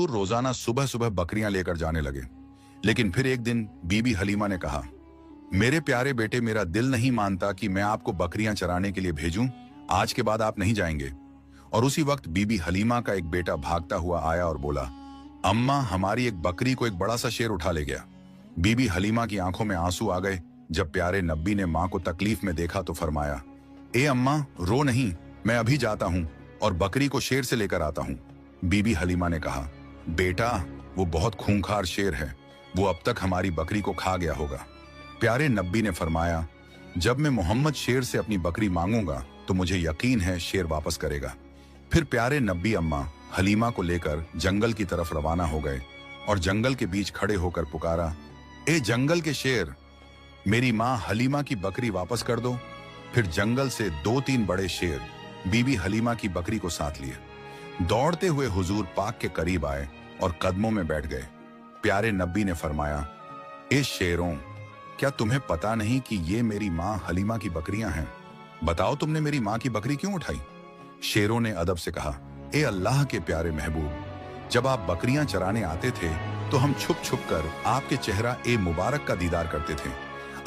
हुजूर रोजाना सुबह सुबह बकरियां लेकर जाने लगे। लेकिन फिर एक दिन बीबी हलीमा ने कहा, मेरे प्यारे बेटे, मेरा दिल नहीं मानता कि मैं आपको बकरियां चराने के लिए भेजूं। आज के बाद आप नहीं जाएंगे। और उसी वक्त बीबी हलीमा का एक बेटा भागता हुआ आया और बोला, अम्मा, हमारी एक बकरी को एक बड़ा सा शेर उठा ले गया। बीबी हलीमा की आंखों में आंसू आ गए। जब प्यारे नब्बी ने मां को तकलीफ में देखा तो फरमाया, ए अम्मा, रो नहीं, मैं अभी जाता हूं और बकरी को शेर से लेकर आता हूं। बीबी हलीमा ने कहा, बेटा, वो बहुत खूंखार शेर है, वो अब तक हमारी बकरी को खा गया होगा। प्यारे नब्बी ने फरमाया, जब मैं मोहम्मद शेर से अपनी बकरी मांगूंगा तो मुझे यकीन है शेर वापस करेगा। फिर प्यारे नब्बी अम्मा हलीमा को लेकर जंगल की तरफ रवाना हो गए और जंगल के बीच खड़े होकर पुकारा, ए जंगल के शेर, मेरी मां हलीमा की बकरी वापस कर दो। फिर जंगल से 2-3 बड़े शेर बीबी हलीमा की बकरी को साथ लिए दौड़ते हुए हुजूर पाक के करीब आए और कदमों में बैठ गए। प्यारे नब्बी ने फरमाया, ए शेरों, क्या तुम्हें पता नहीं कि ये मेरी मां हलीमा की बकरियां हैं? बताओ, तुमने मेरी मां की बकरी क्यों उठाई? शेरों ने अदब से कहा, ए अल्लाह के प्यारे महबूब, जब आप बकरियां चराने आते थे तो हम छुप छुप कर आपके चेहरा ए मुबारक का दीदार करते थे,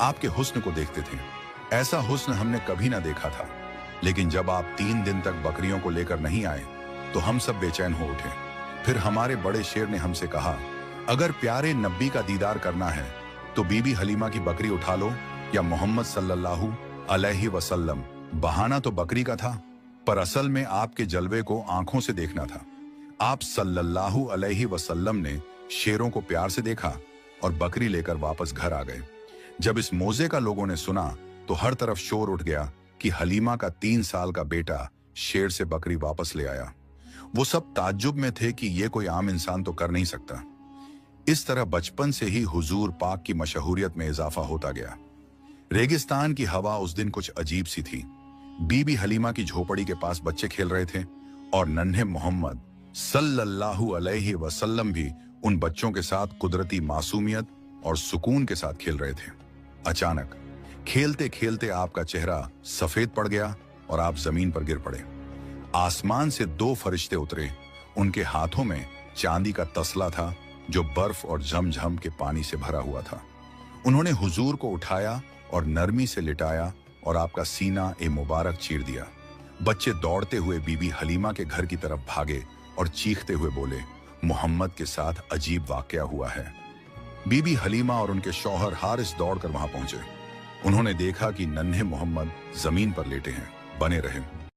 आपके हुस्न को देखते थे। ऐसा हुस्न हमने कभी ना देखा था। लेकिन जब आप 3 दिन तक बकरियों को लेकर नहीं आए तो हम सब बेचैन हो उठे। फिर हमारे बड़े शेर ने हमसे कहा, अगर प्यारे नब्बी का दीदार करना है तो बीबी हलीमा की बकरी उठा लो या मोहम्मद सल्लल्लाहु अलैहि वसल्लम। बहाना तो बकरी का था, पर असल में आपके जलवे को आंखों से देखना था। आप सल्लल्लाहु अलैहि वसल्लम ने शेरों को प्यार से देखा और बकरी लेकर वापस घर आ गए। जब इस मौजे का लोगों ने सुना तो हर तरफ शोर उठ गया कि हलीमा का 3 साल का बेटा शेर से बकरी वापस ले आया। वो सब ताज्जुब में थे कि ये कोई आम इंसान तो कर नहीं सकता। इस तरह बचपन से ही हुजूर पाक की मशहूरियत में इजाफा होता गया। रेगिस्तान की हवा उस दिन कुछ अजीब सी थी। बीबी हलीमा की झोपड़ी के पास बच्चे खेल रहे थे और नन्हे मोहम्मद सल्लल्लाहु अलैहि वसल्लम भी उन बच्चों के साथ कुदरती मासूमियत और सुकून के साथ खेल रहे थे। अचानक खेलते खेलते आपका चेहरा सफेद पड़ गया और आप जमीन पर गिर पड़े। आसमान से 2 फरिश्ते उतरे। उनके हाथों में चांदी का तसला था जो बर्फ और झमझम के पानी से भरा हुआ था। उन्होंने हुजूर को उठाया और नरमी से लिटाया और आपका सीना ए मुबारक चीर दिया। बच्चे दौड़ते हुए बीबी हलीमा के घर की तरफ भागे और चीखते हुए बोले, मोहम्मद के साथ अजीब वाकया हुआ है। बीबी हलीमा और उनके शौहर हारिस दौड़कर वहां पहुंचे। उन्होंने देखा कि नन्हे मोहम्मद जमीन पर लेटे हैं। बने रहे।